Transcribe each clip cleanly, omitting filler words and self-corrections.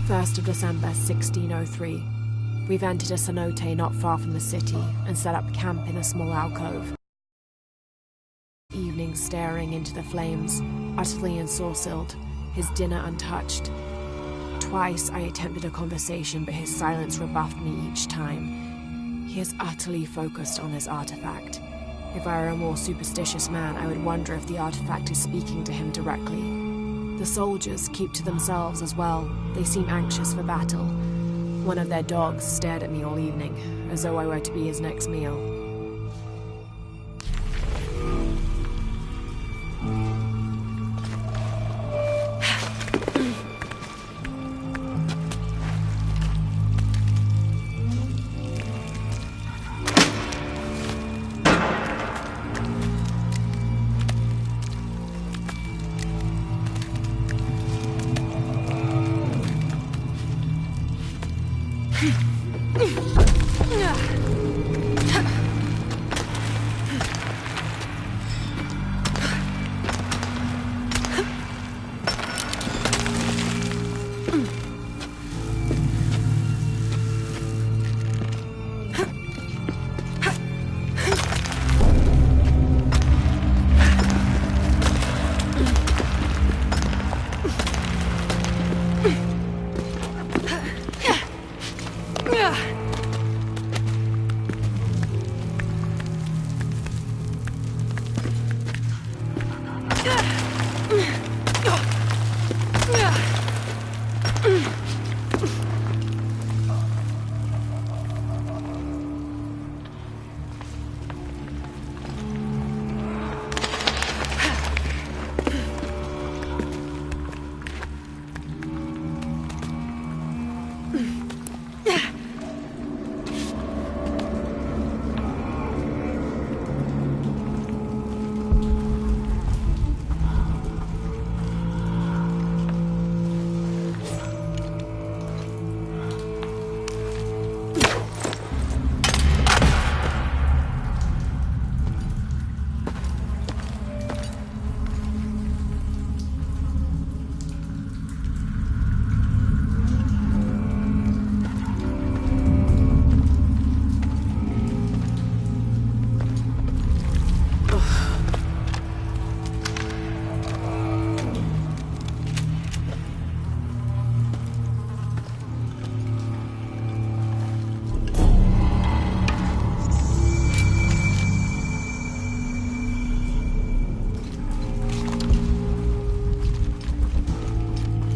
1st of December, 1603. We've entered a cenote not far from the city and set up camp in a small alcove. Evening staring into the flames, utterly ensorcelled, his dinner untouched. Twice I attempted a conversation, but his silence rebuffed me each time. He is utterly focused on his artifact. If I were a more superstitious man, I would wonder if the artifact is speaking to him directly. The soldiers keep to themselves as well. They seem anxious for battle. One of their dogs stared at me all evening, as though I were to be his next meal.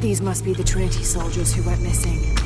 These must be the Trinity soldiers who went missing.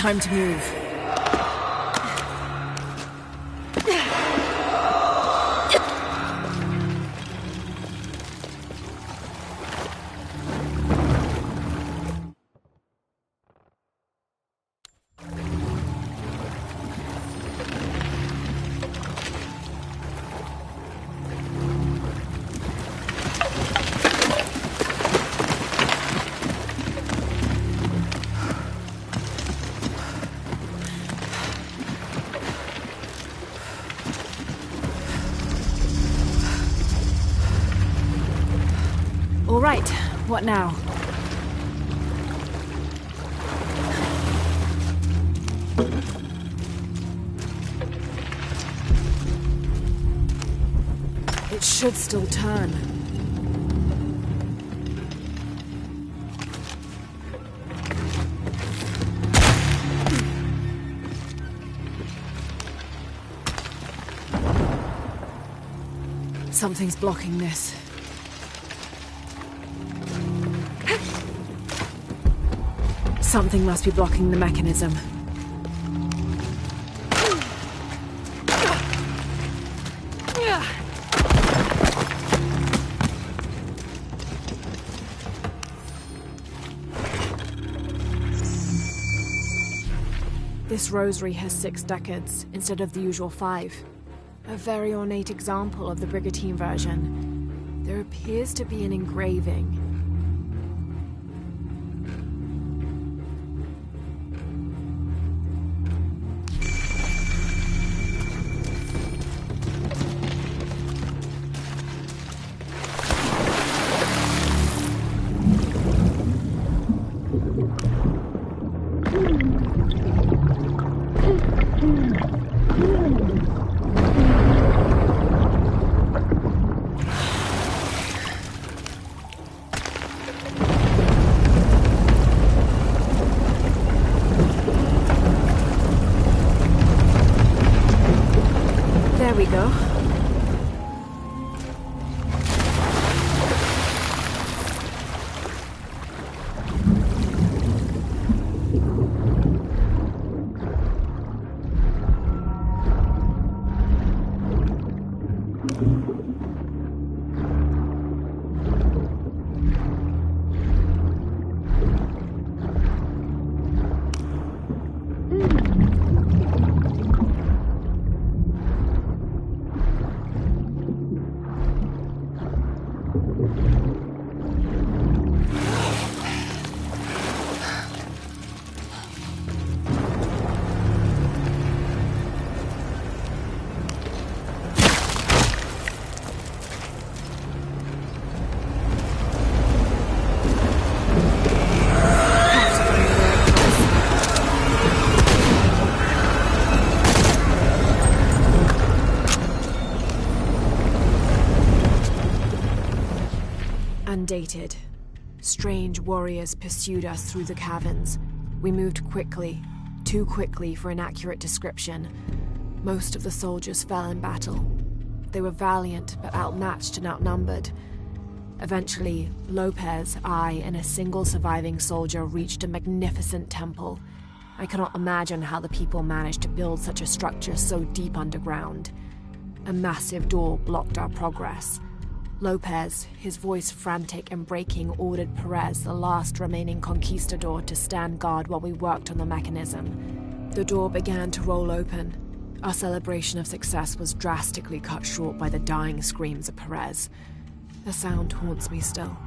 Time to move. All right, what now? It should still turn. Something's blocking this. Something must be blocking the mechanism. This rosary has 6 decades instead of the usual 5. A very ornate example of the Brigantine version. There appears to be an engraving. There we go. Undated. Strange warriors pursued us through the caverns. We moved quickly, too quickly for an accurate description. Most of the soldiers fell in battle. They were valiant, but outmatched and outnumbered. Eventually, Lopez, I, and a single surviving soldier reached a magnificent temple. I cannot imagine how the people managed to build such a structure so deep underground. A massive door blocked our progress. Lopez, his voice frantic and breaking, ordered Perez, the last remaining conquistador, to stand guard while we worked on the mechanism. The door began to roll open. Our celebration of success was drastically cut short by the dying screams of Perez. The sound haunts me still.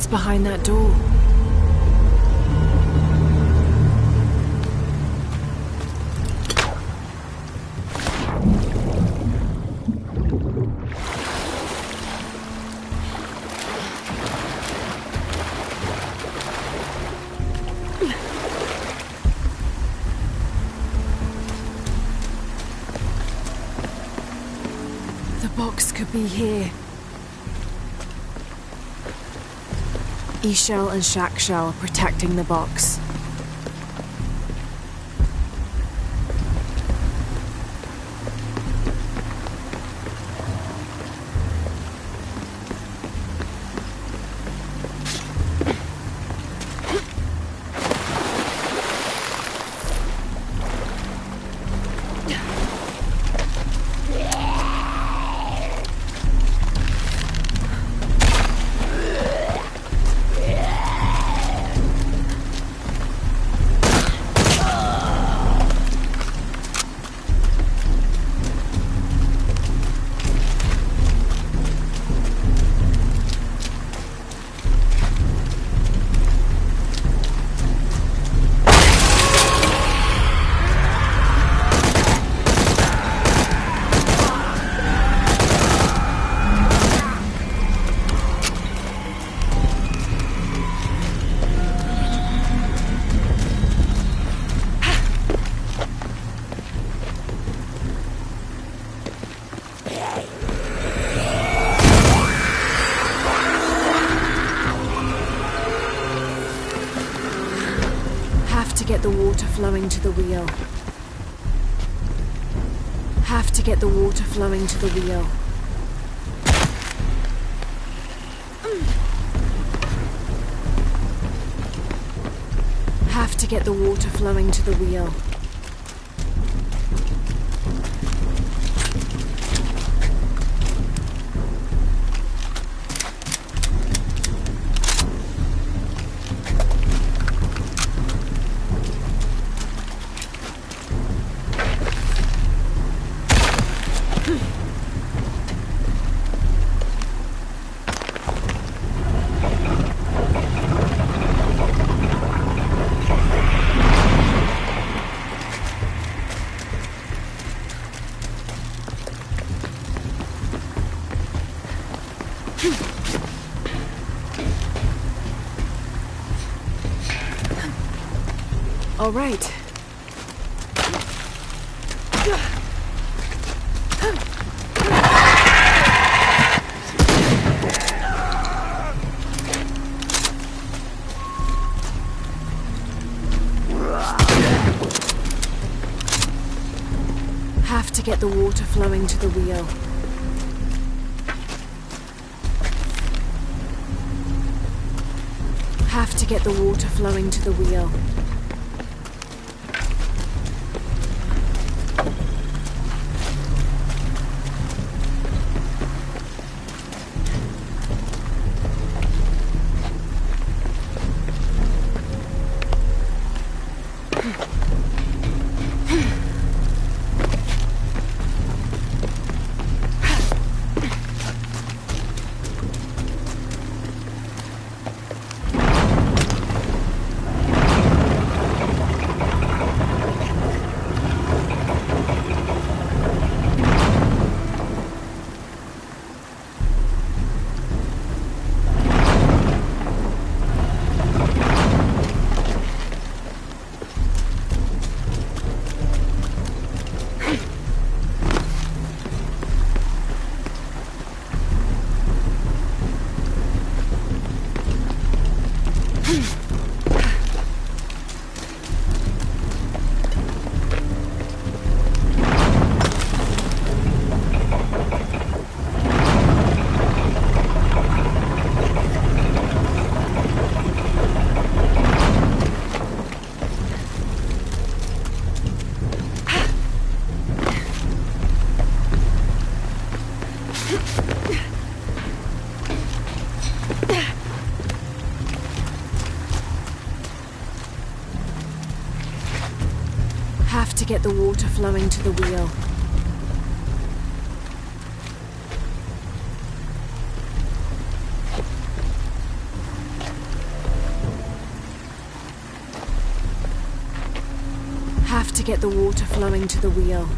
What's behind that door? The box could be here. Ix Chel and Chak Chel protecting the box. Get the water flowing to the wheel. Have to get the water flowing to the wheel. Have to get the water flowing to the wheel. All right. Have to get the water flowing to the wheel. Have to get the water flowing to the wheel. Have to get the water flowing to the wheel. to get the water flowing to the wheel.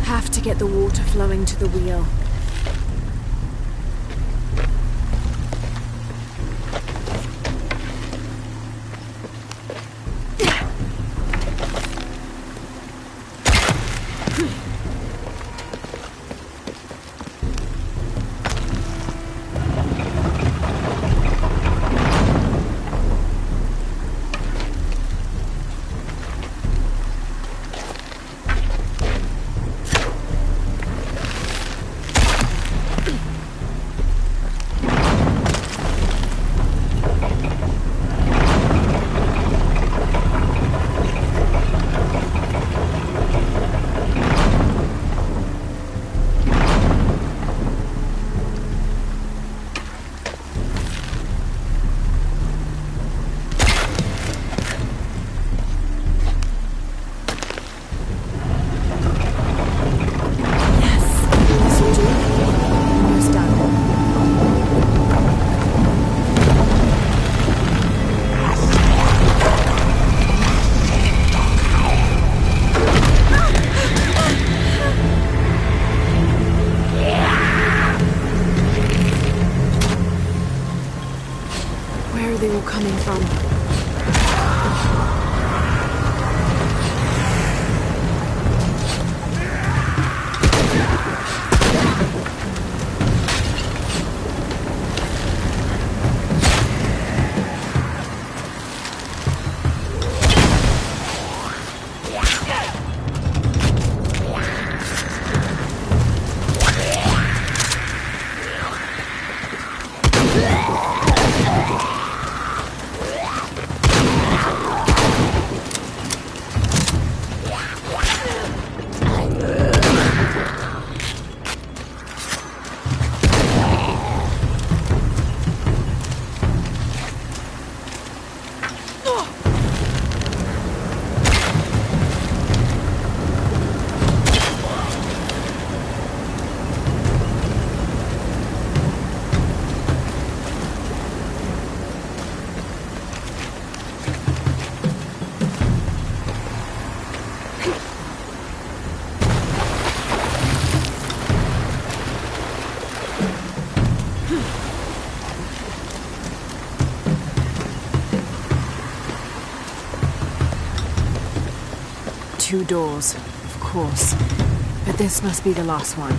Have to get the water flowing to the wheel. Coming from. Two doors, of course. But this must be the last one.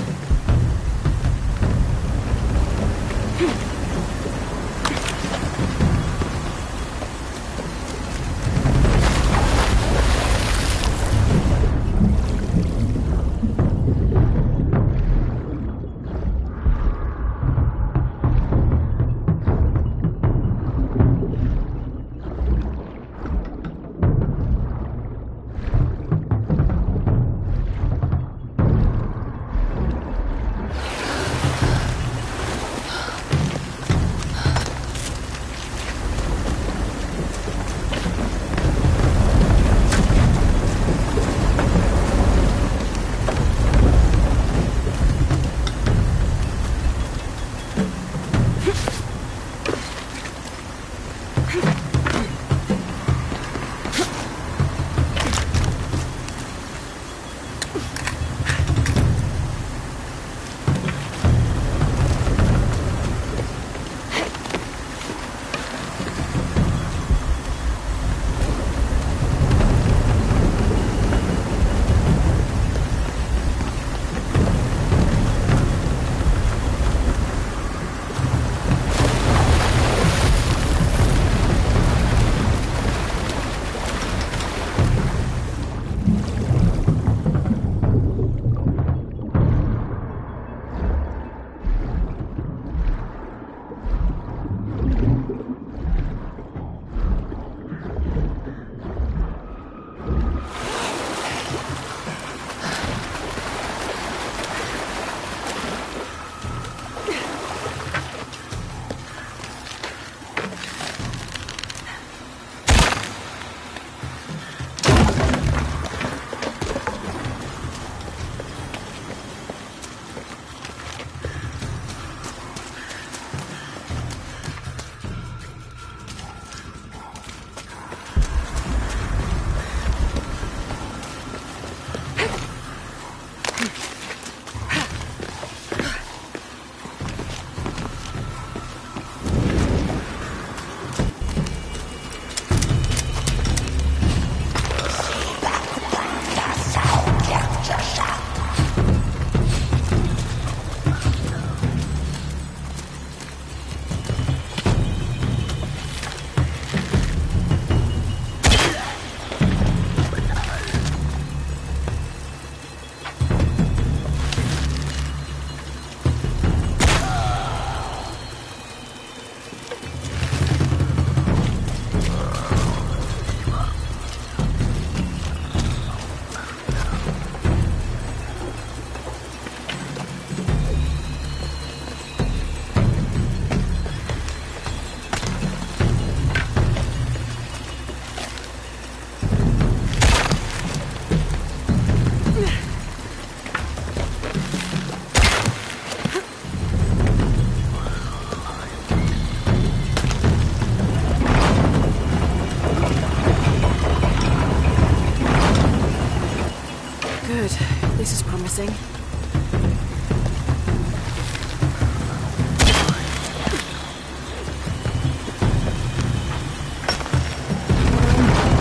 Good. This is promising.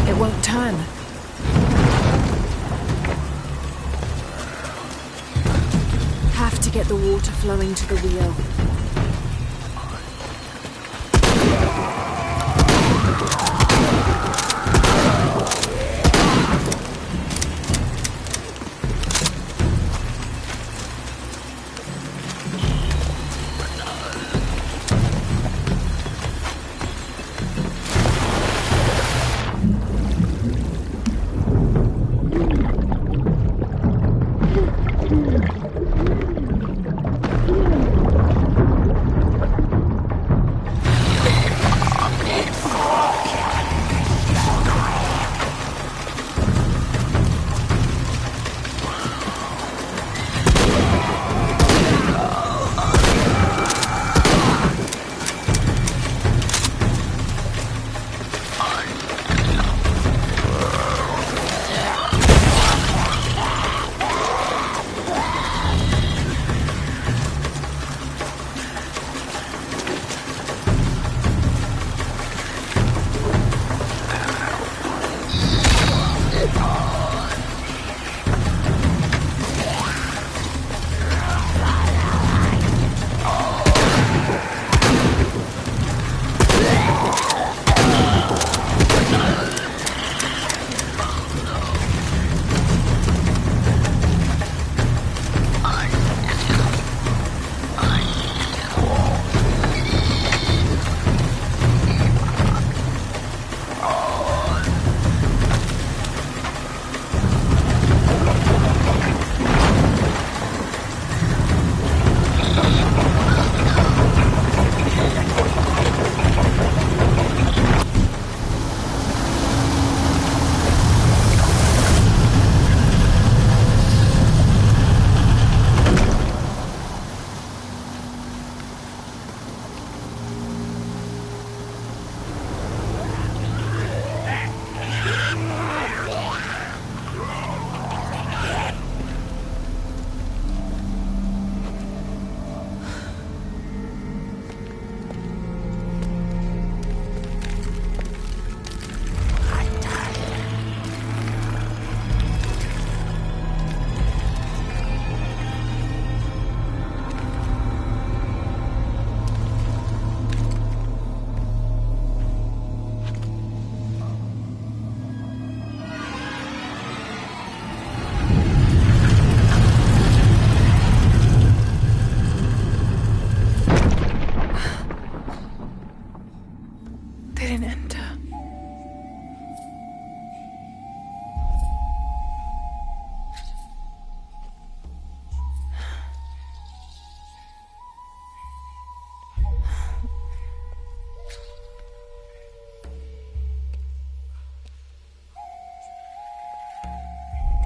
It won't turn. Have to get the water flowing to the wheel.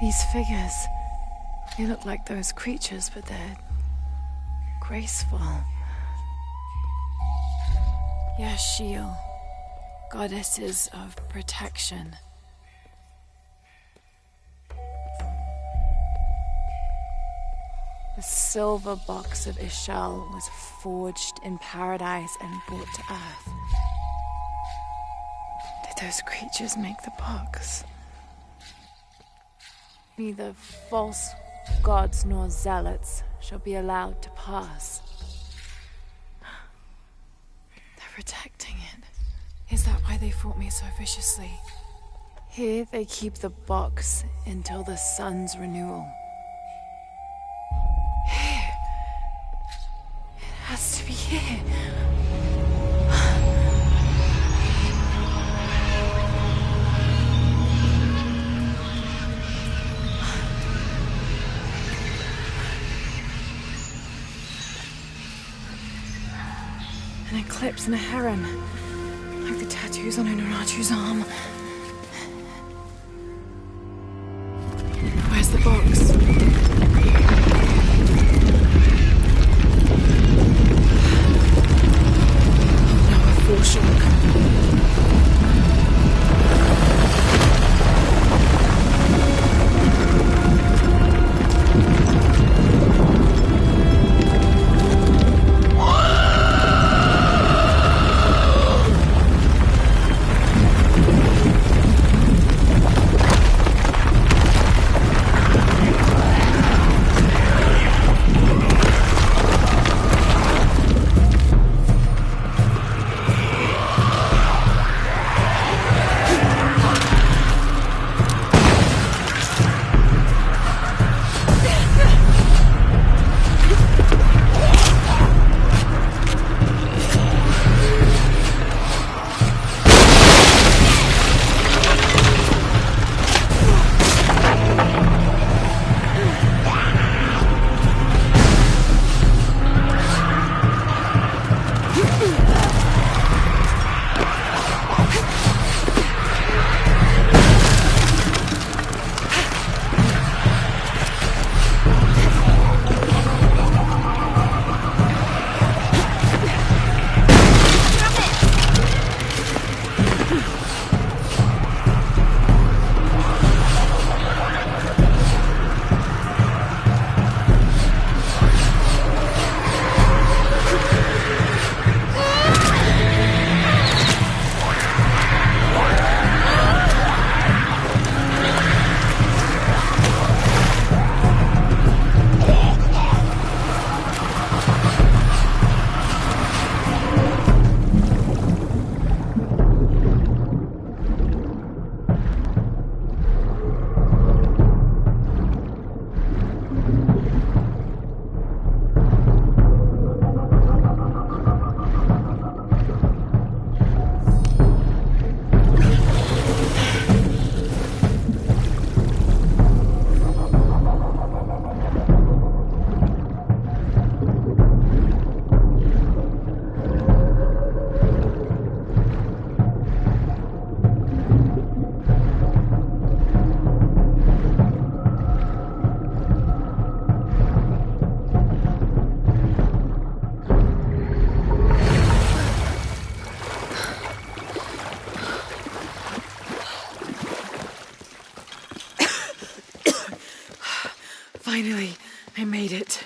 These figures, they look like those creatures, but they're graceful. Yashil, goddesses of protection. The silver box of Ishal was forged in paradise and brought to Earth. Did those creatures make the box? Neither false gods nor zealots shall be allowed to pass. They're protecting it. Is that why they fought me so viciously? Here they keep the box until the sun's renewal. Here. It has to be here. An eclipse and a heron, like the tattoos on Unuratu's arm. Where's the box? Now we're foreshore. Finally, I made it.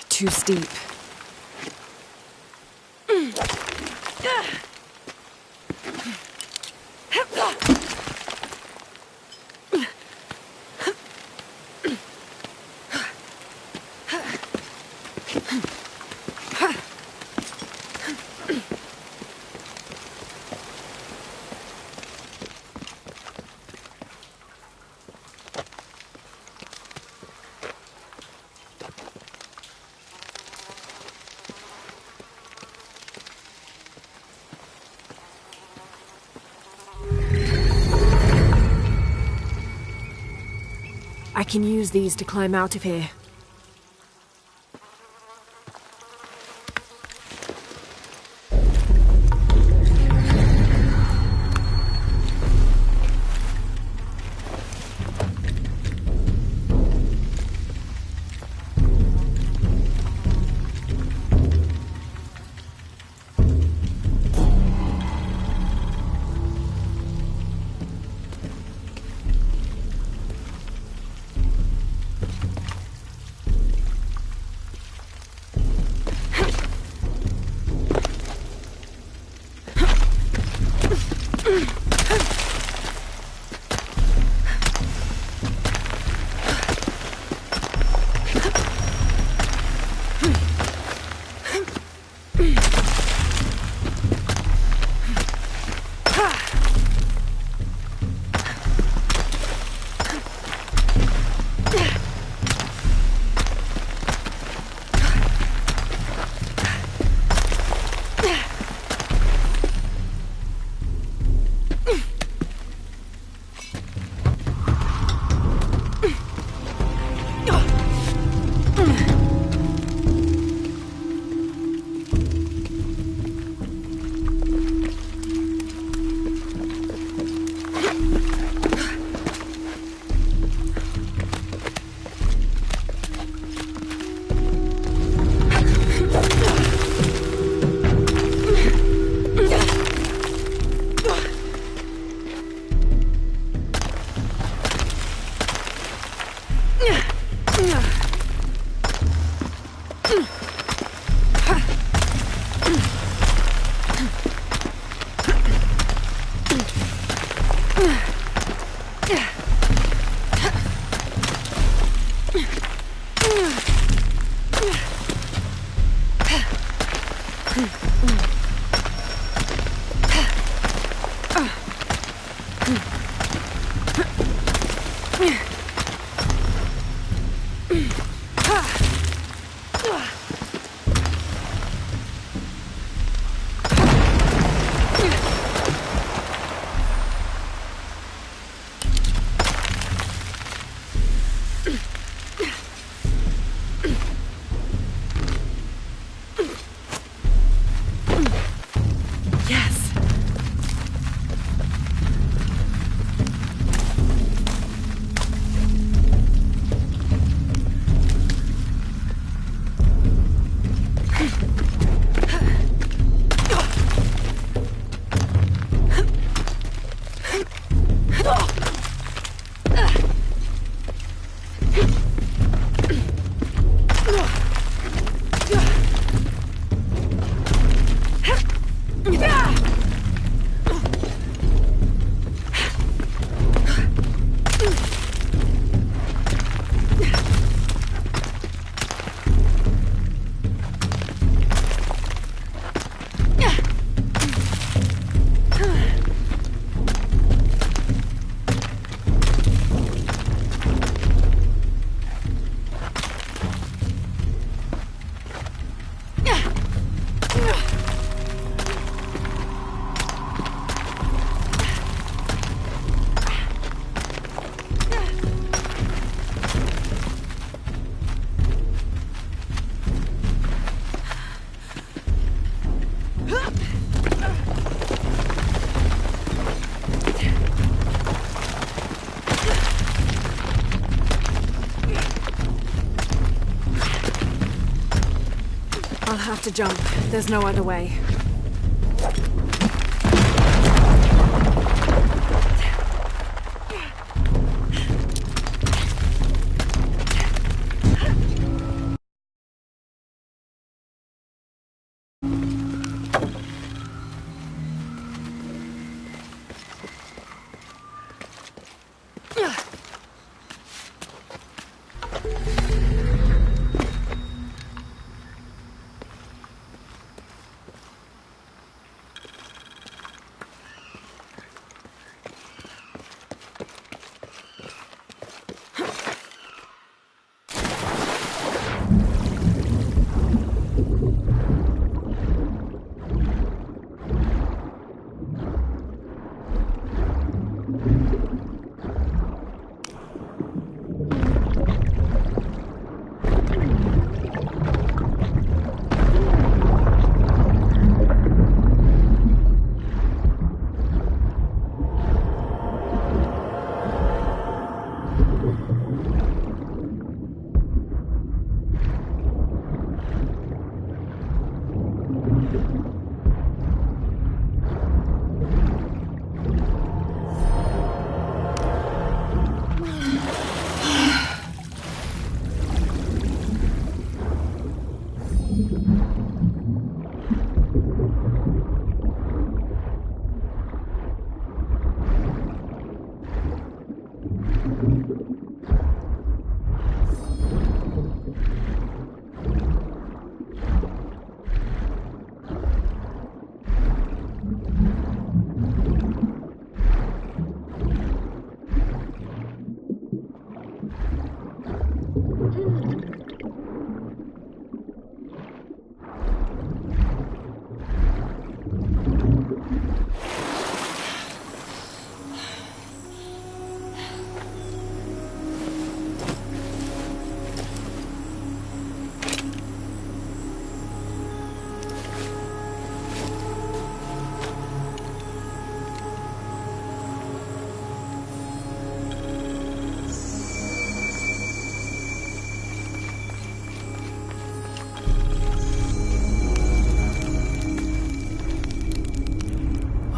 Too steep. I can use these to climb out of here. have to jump. There's no other way.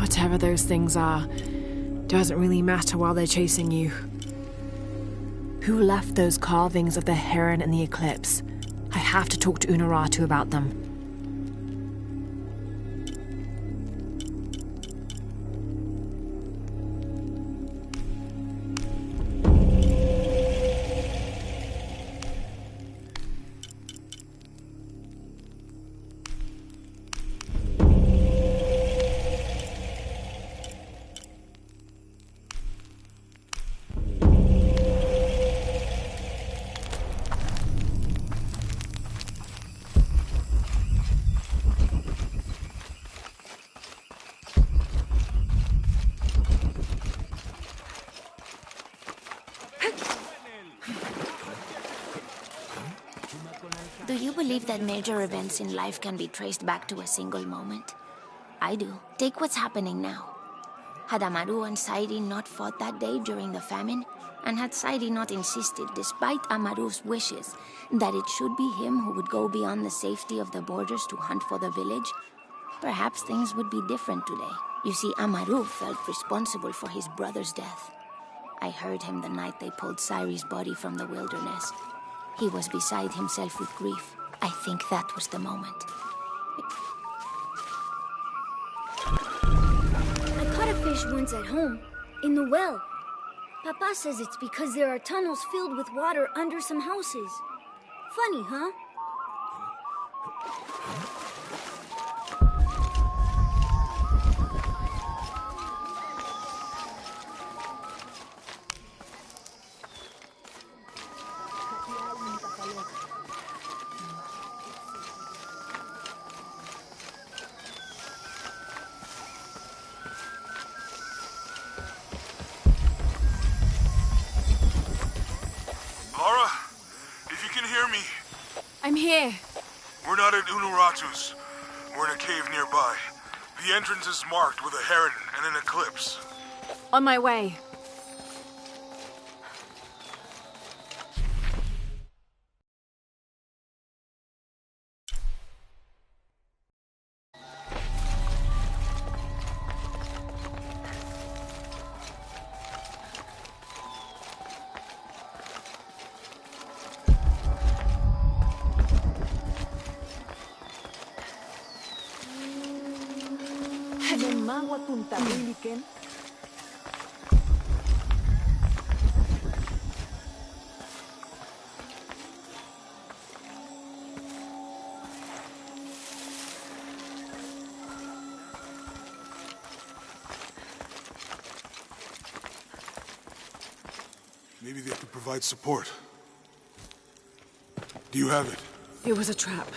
Whatever those things are, doesn't really matter while they're chasing you. Who left those carvings of the heron and the eclipse? I have to talk to Unuratu about them. Do you believe that major events in life can be traced back to a single moment? I do. Take what's happening now. Had Amaru and Sairi not fought that day during the famine, and had Sairi not insisted, despite Amaru's wishes, that it should be him who would go beyond the safety of the borders to hunt for the village, perhaps things would be different today. You see, Amaru felt responsible for his brother's death. I heard him the night they pulled Sairi's body from the wilderness. He was beside himself with grief. I think that was the moment. I caught a fish once at home, in the well. Papa says it's because there are tunnels filled with water under some houses. Funny, huh? Lara, if you can hear me. I'm here. We're not at Unuratu's. We're in a cave nearby. The entrance is marked with a heron and an eclipse. On my way. agua tuntabiliken. Maybe they could provide support. Do you have it? It was a trap.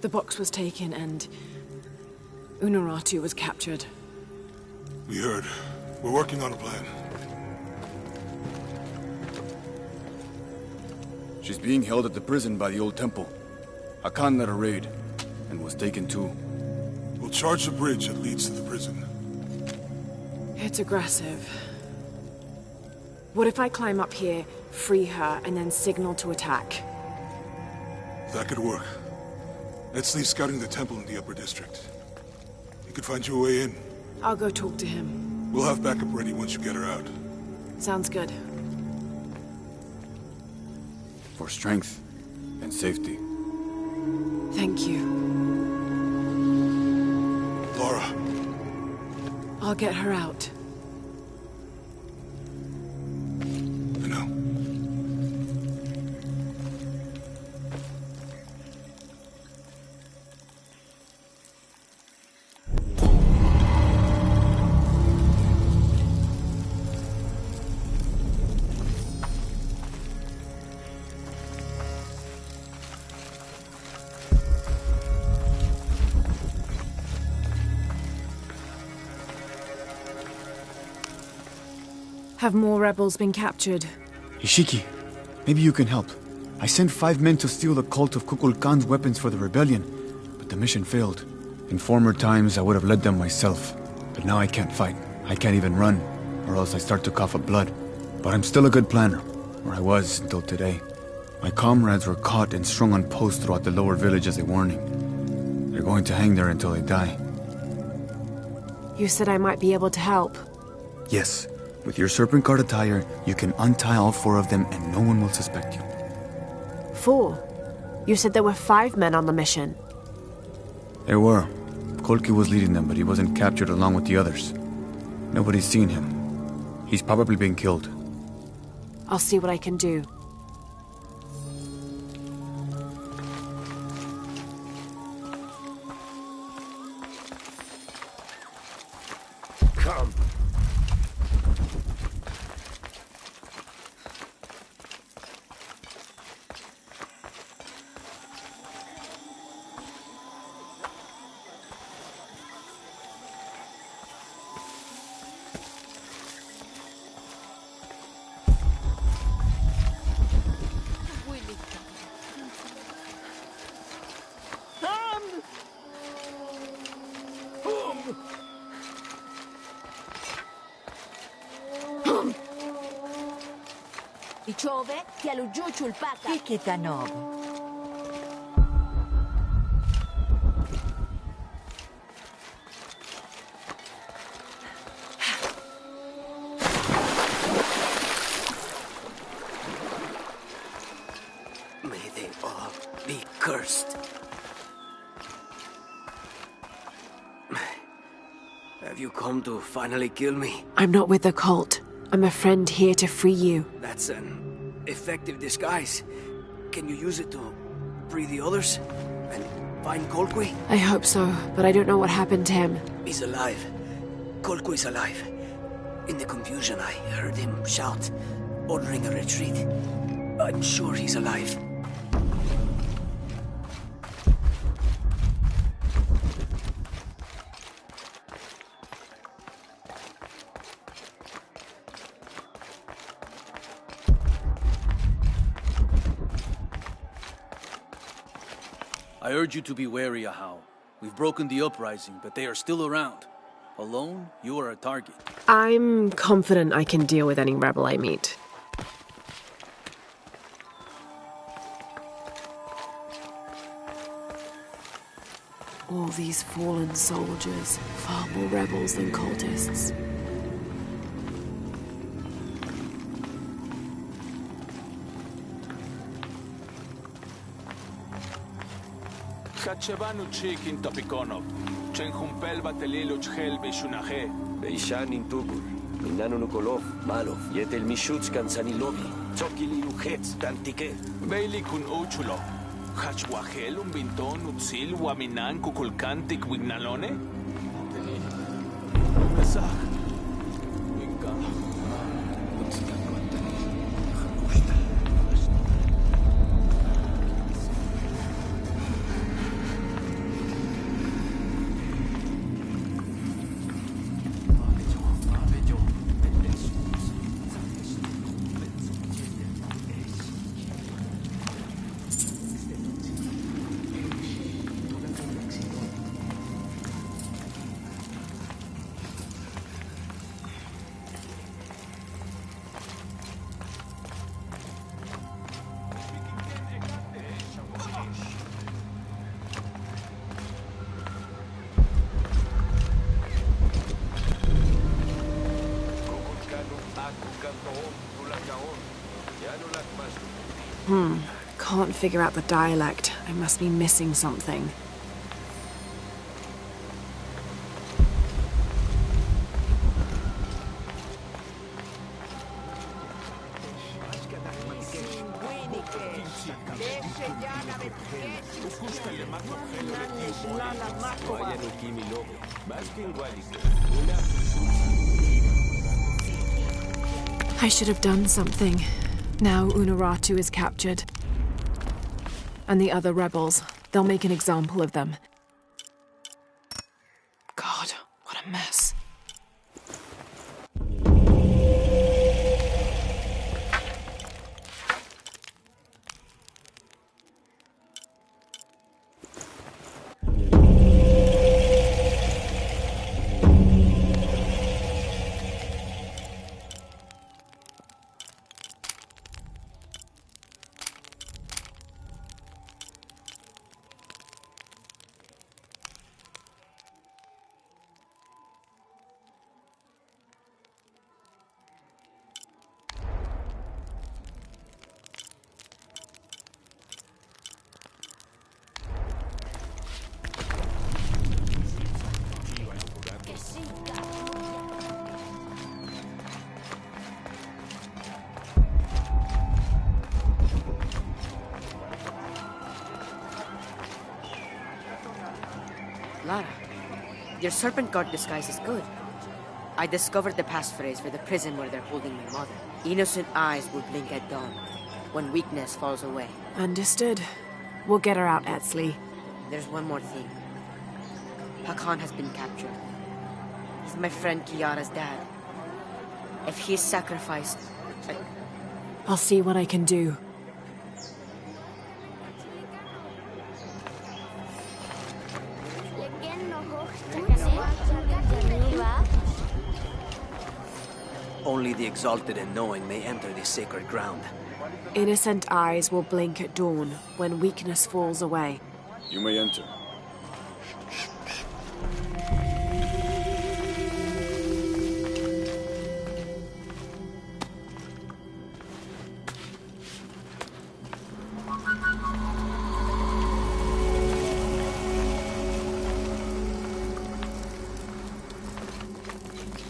The box was taken and Unuratu was captured. We heard. We're working on a plan. She's being held at the prison by the old temple. Hakan led a raid, and was taken too. We'll charge the bridge that leads to the prison. It's aggressive. What if I climb up here, free her, and then signal to attack? That could work. Let's leave scouting the temple in the upper district. You could find your way in. I'll go talk to him. We'll have backup ready once you get her out. Sounds good. For strength and safety. Thank you. Lara. I'll get her out. I know. Have more rebels been captured? Ishiki, maybe you can help. I sent 5 men to steal the cult of Kukulkan's weapons for the rebellion, but the mission failed. In former times, I would have led them myself, but now I can't fight. I can't even run, or else I start to cough up blood. But I'm still a good planner, or I was until today. My comrades were caught and strung on posts throughout the lower village as a warning. They're going to hang there until they die. You said I might be able to help. Yes. With your serpent guard attire, you can untie all 4 of them and no one will suspect you. 4? You said there were 5 men on the mission. There were. Kolki was leading them, but he wasn't captured along with the others. Nobody's seen him. He's probably been killed. I'll see what I can do. Come. I ciove, che all'uggiù ciulpata. Kikitanov. May they all be cursed. Have you come to finally kill me? I'm not with the cult. I'm a friend here to free you. That's an effective disguise. Can you use it to free the others? And find Kolkwi? I hope so, but I don't know what happened to him. He's alive. Kolkwi's alive. In the confusion, I heard him shout, ordering a retreat. I'm sure he's alive. I urge you to be wary, Ahau. We've broken the uprising, but they are still around. Alone, you are a target. I'm confident I can deal with any rebel I meet. All these fallen soldiers, far more rebels than cultists. Khachevanu Chik in Topikonov. Chen Humpel Batelilo Chel Beshunaje. Beishan Intugul, Minano Nukolov, Malov, Yetel Mishutskan Sanilovi, Tsokili Uchetz, Tantike. Bailey Kun Ochulo. Hachwahel, un Binton, Utsil, Waminan, Kukulkantik, Wignalone? Pesach. Can't figure out the dialect. I must be missing something. I should have done something. Now Unuratu is captured. And the other rebels, they'll make an example of them. God, what a mess. Lara, your serpent guard disguise is good. I discovered the passphrase for the prison where they're holding my mother. Innocent eyes will blink at dawn, when weakness falls away. Understood. We'll get her out, Etzli. There's one more thing. Hakan has been captured. He's my friend Kiara's dad. If he is sacrificed, I'll see what I can do. Only the exalted and knowing may enter this sacred ground. Innocent eyes will blink at dawn when weakness falls away. You may enter.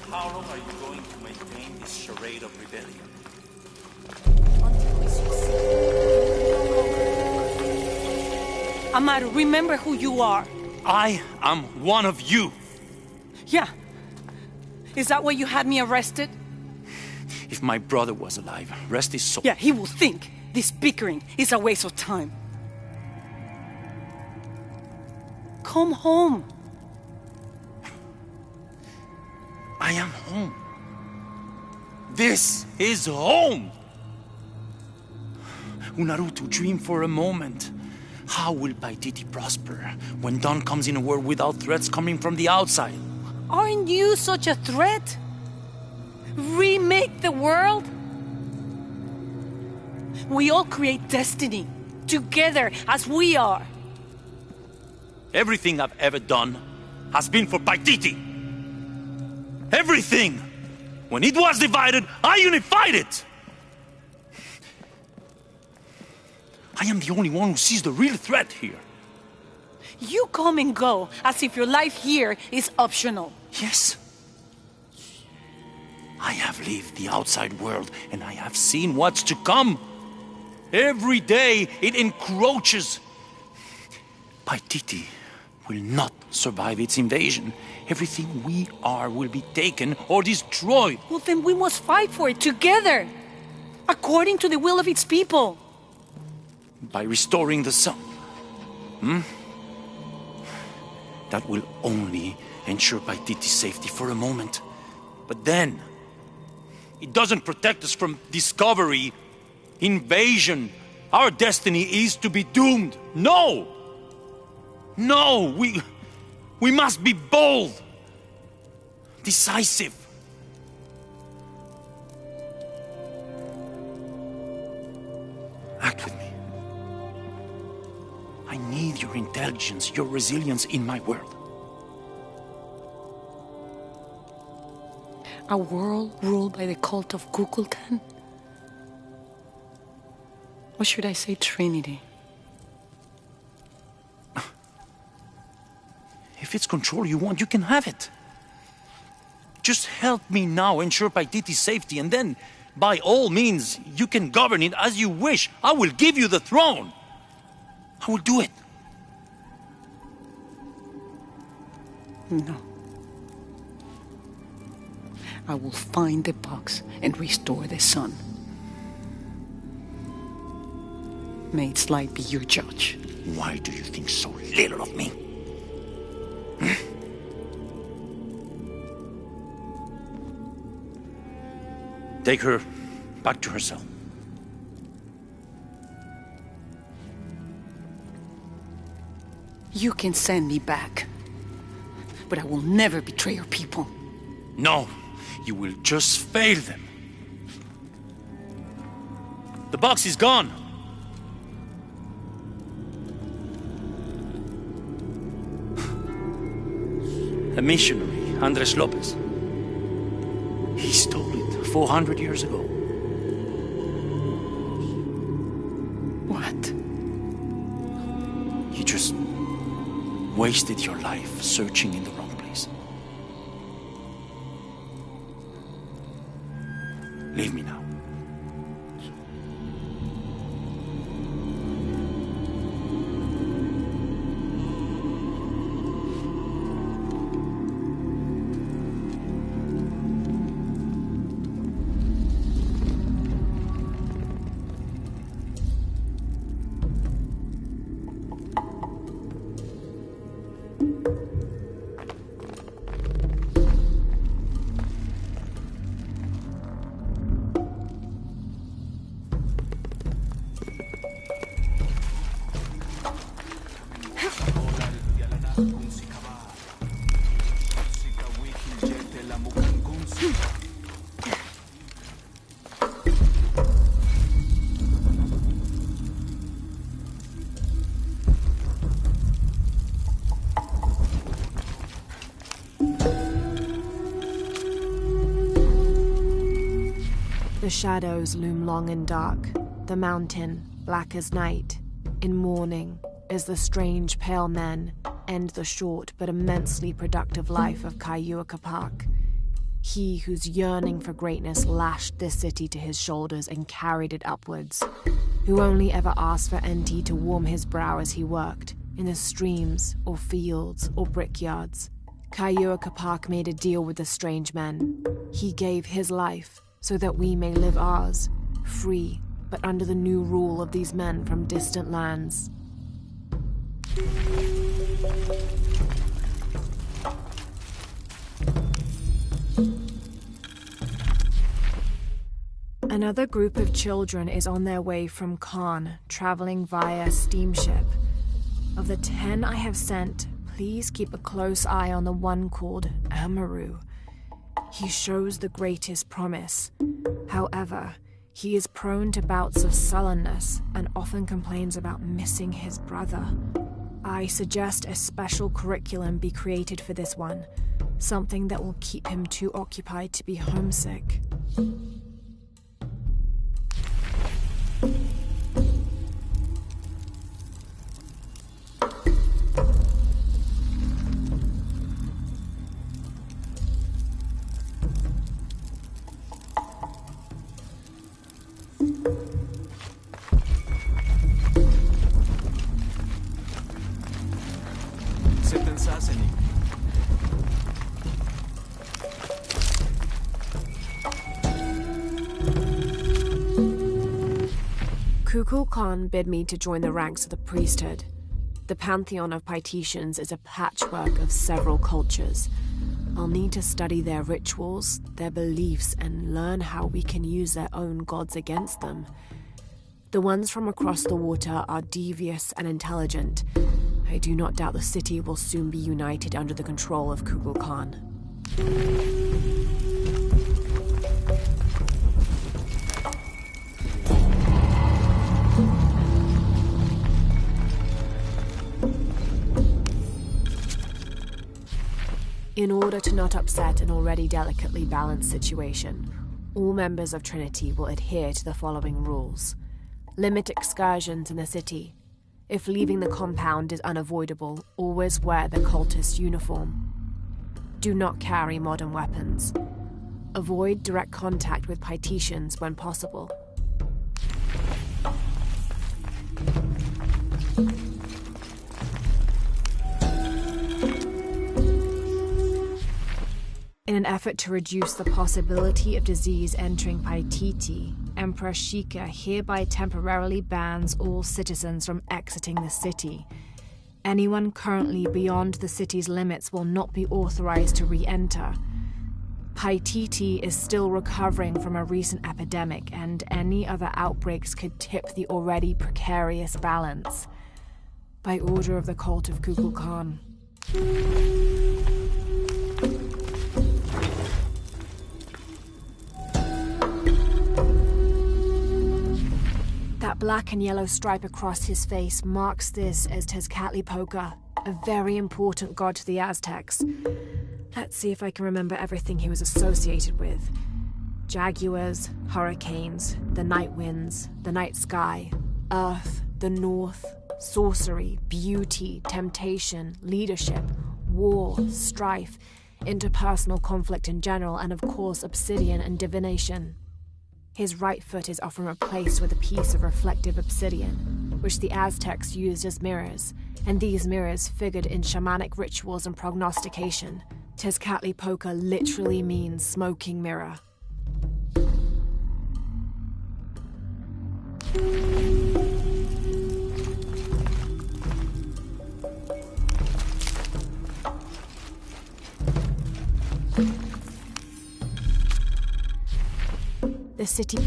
How long are you going to maintain this charade of rebellion? Amaru, remember who you are. I am one of you. Yeah. Is that why you had me arrested? If my brother was alive, rest his soul. Yeah, he will think this bickering is a waste of time. Come home. I am home. This is home. Unuratu, dream for a moment. How will Paititi prosper when dawn comes in a world without threats coming from the outside? Aren't you such a threat? Remake the world? We all create destiny, together as we are. Everything I've ever done has been for Paititi. Everything! When it was divided, I unified it! I am the only one who sees the real threat here. You come and go as if your life here is optional. Yes. I have lived the outside world, and I have seen what's to come. Every day it encroaches. Paititi will not survive its invasion. Everything we are will be taken or destroyed. Well, then we must fight for it together, according to the will of its people. By restoring the sun. That will only ensure Paititi's safety for a moment. But then, it doesn't protect us from discovery, invasion. Our destiny is to be doomed. No! No! We must be bold, decisive. Act with me. I need your intelligence, your resilience in my world. A world ruled by the cult of Kukulkan? Or should I say Trinity? If it's control you want, you can have it. Just help me now ensure Paititi's safety, and then, by all means, you can govern it as you wish. I will give you the throne. I will do it. No. I will find the box and restore the sun. May its light be your judge. Why do you think so little of me? Take her back to her cell. You can send me back, but I will never betray your people. No, you will just fail them. The box is gone. A missionary, Andres Lopez. He stole it 400 years ago. What? You just wasted your life searching in the wrong place. Leave me now. The shadows loom long and dark, the mountain black as night. In mourning, as the strange pale men end the short but immensely productive life of Kaiua Capac. He whose yearning for greatness lashed this city to his shoulders and carried it upwards. Who only ever asked for Enti to warm his brow as he worked, in the streams or fields or brickyards. Kaiua Capac made a deal with the strange men. He gave his life so that we may live ours, free, but under the new rule of these men from distant lands. Another group of children is on their way from Khan, traveling via steamship. Of the 10 I have sent, please keep a close eye on the one called Amaru. He shows the greatest promise. However, he is prone to bouts of sullenness and often complains about missing his brother. I suggest a special curriculum be created for this one, something that will keep him too occupied to be homesick. Kukulkan bid me to join the ranks of the priesthood. The pantheon of Paititians is a patchwork of several cultures. I'll need to study their rituals, their beliefs, and learn how we can use their own gods against them. The ones from across the water are devious and intelligent. I do not doubt the city will soon be united under the control of Kukulkan. In order to not upset an already delicately balanced situation, all members of Trinity will adhere to the following rules. Limit excursions in the city. If leaving the compound is unavoidable, always wear the cultist uniform. Do not carry modern weapons. Avoid direct contact with Paititians when possible. In an effort to reduce the possibility of disease entering Paititi, Emperor Sheikah hereby temporarily bans all citizens from exiting the city. Anyone currently beyond the city's limits will not be authorized to re-enter. Paititi is still recovering from a recent epidemic, and any other outbreaks could tip the already precarious balance. By order of the cult of Kukulkan. That black and yellow stripe across his face marks this as Tezcatlipoca, a very important god to the Aztecs. Let's see if I can remember everything he was associated with. Jaguars, hurricanes, the night winds, the night sky, earth, the north, sorcery, beauty, temptation, leadership, war, strife, interpersonal conflict in general, and of course obsidian and divination. His right foot is often replaced with a piece of reflective obsidian, which the Aztecs used as mirrors, and these mirrors figured in shamanic rituals and prognostication. Tezcatlipoca literally means smoking mirror. The city...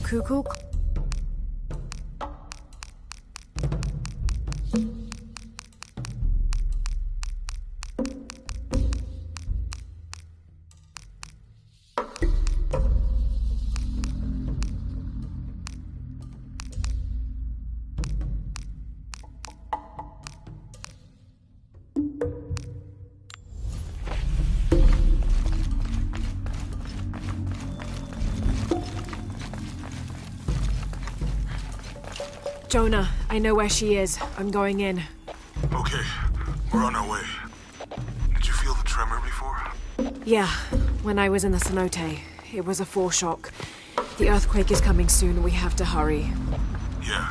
Cuckoo... Jonah, I know where she is. I'm going in. Okay, we're on our way. Did you feel the tremor before? Yeah, when I was in the cenote. It was a foreshock. The earthquake is coming soon. We have to hurry. Yeah.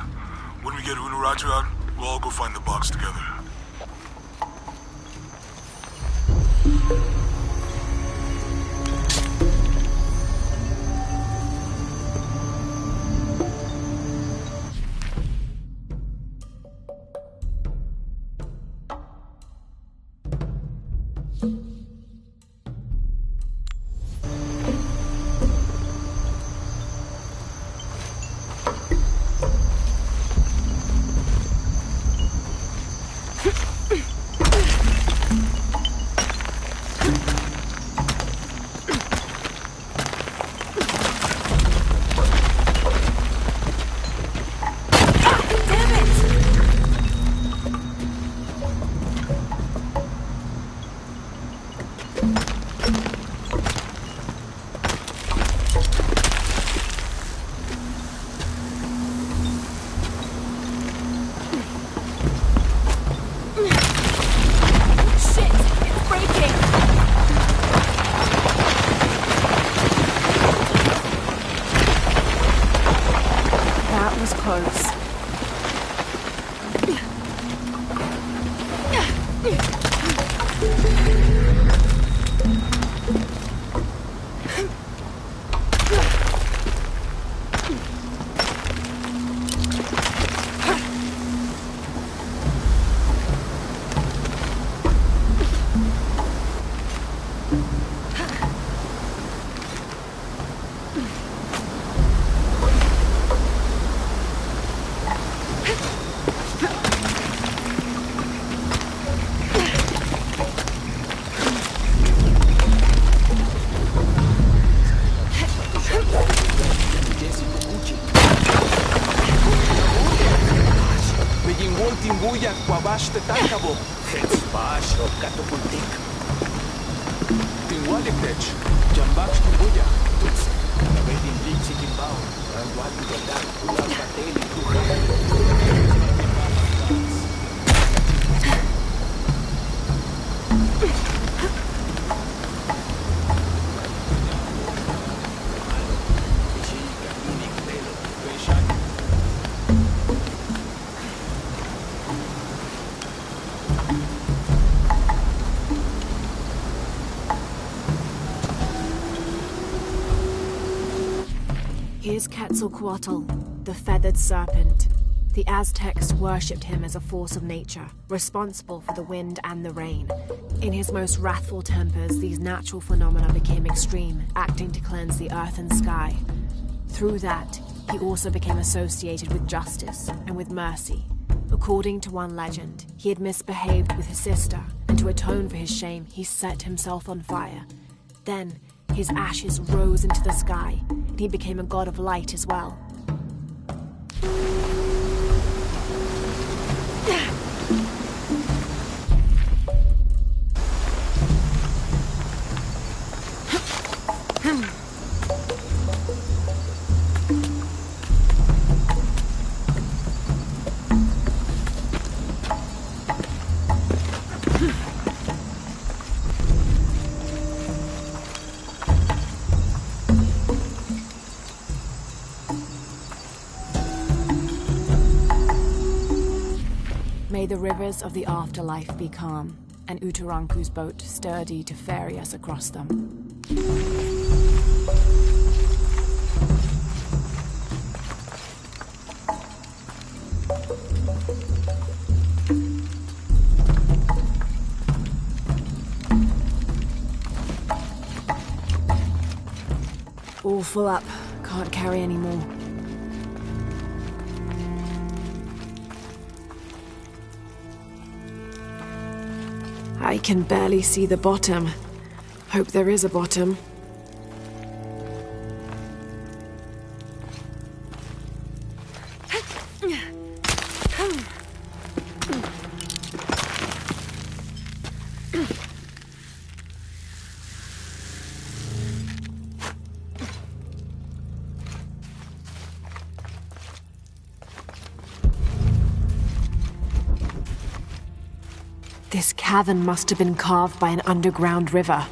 When we get Unuratu out, we'll all go find the box together. Timbuya, Kwabash, Tetakabo. Hetsbash, Katupuntik. Tinwalitech, Jambash, Timbuya. Tuts, Kabetin Dixi Kimbao, and Wadi Gadak, Ulan Pateli, Here's Quetzalcoatl, the feathered serpent. The Aztecs worshipped him as a force of nature, responsible for the wind and the rain. In his most wrathful tempers, these natural phenomena became extreme, acting to cleanse the earth and sky. Through that, he also became associated with justice and with mercy. According to one legend, he had misbehaved with his sister, and to atone for his shame, he set himself on fire. Then, his ashes rose into the sky, and he became a god of light as well. May the rivers of the afterlife be calm, and Utaranku's boat sturdy to ferry us across them. All full up. Can't carry any more. I can barely see the bottom. Hope there is a bottom. This cavern must have been carved by an underground river.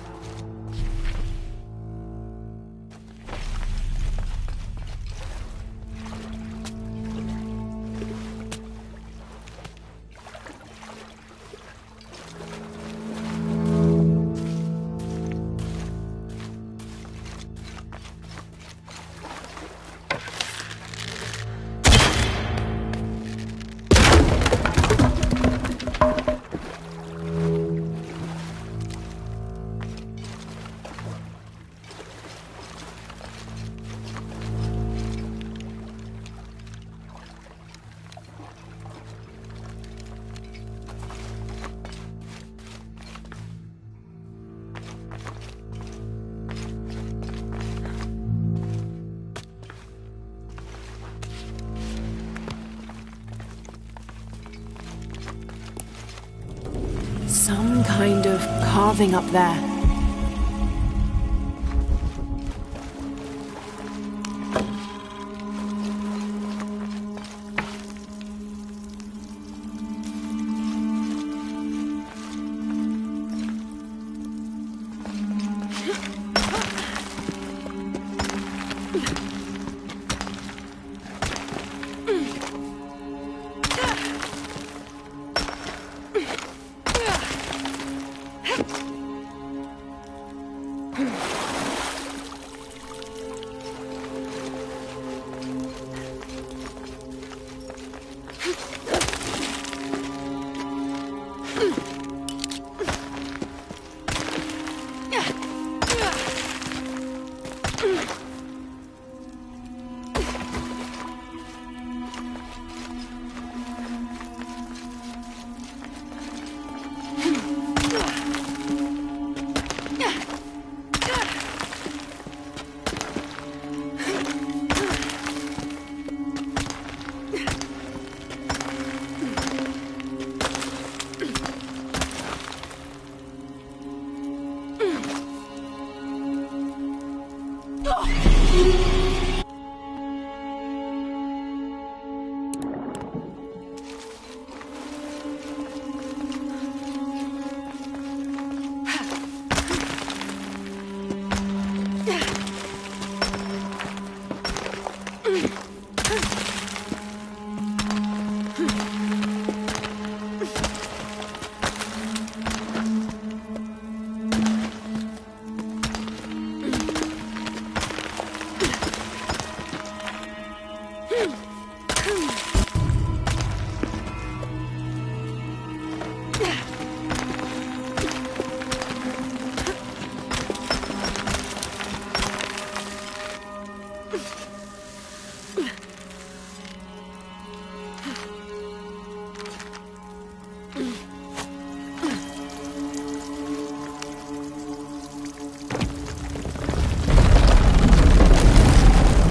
Some kind of carving up there.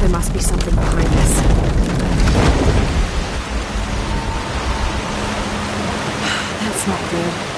Must be something behind this. That's not good.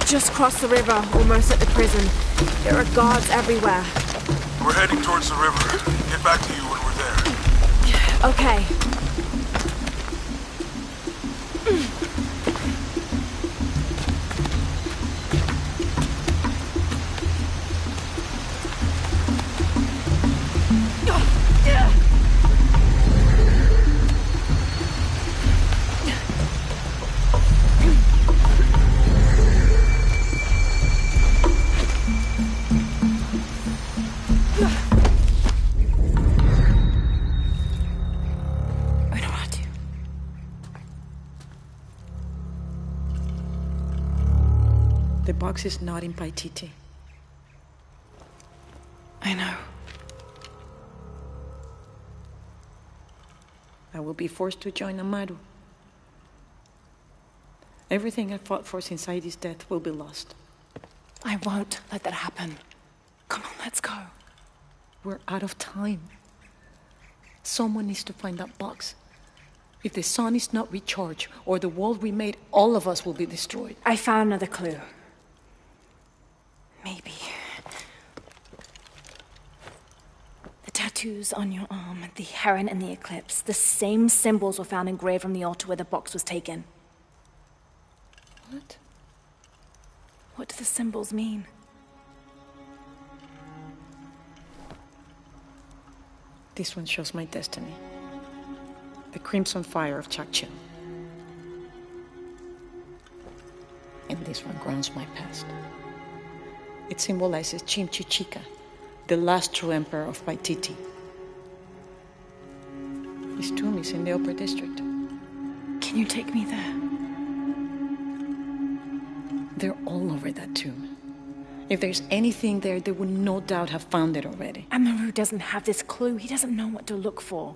Just crossed the river, almost at the prison. There are guards everywhere. We're heading towards the river. Get back to you when we're there. Okay. The box is not in Paititi. I know. I will be forced to join Amaru. Everything I fought for since Saidi's death will be lost. I won't let that happen. Come on, let's go. We're out of time. Someone needs to find that box. If the sun is not recharged, or the world we made, all of us will be destroyed. I found another clue. Maybe. The tattoos on your arm, the heron and the eclipse, the same symbols were found engraved on the altar where the box was taken. What? What do the symbols mean? This one shows my destiny. The crimson fire of Chakchil. And this one grounds my past. It symbolizes Chimchichica, the last true emperor of Paititi. His tomb is in the upper district. Can you take me there? They're all over that tomb. If there's anything there, they would no doubt have found it already. Amaru doesn't have this clue. He doesn't know what to look for.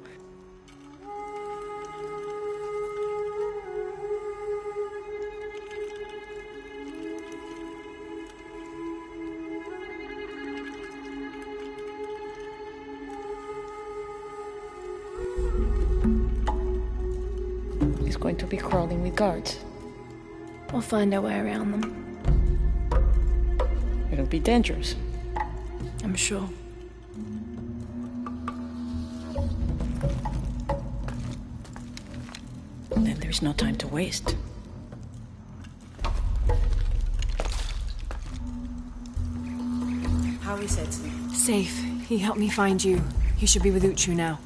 He's going to be crawling with guards. We'll find our way around them. It'll be dangerous. I'm sure. Then there's no time to waste. How is Etzli? Safe. He helped me find you. He should be with Uchu now.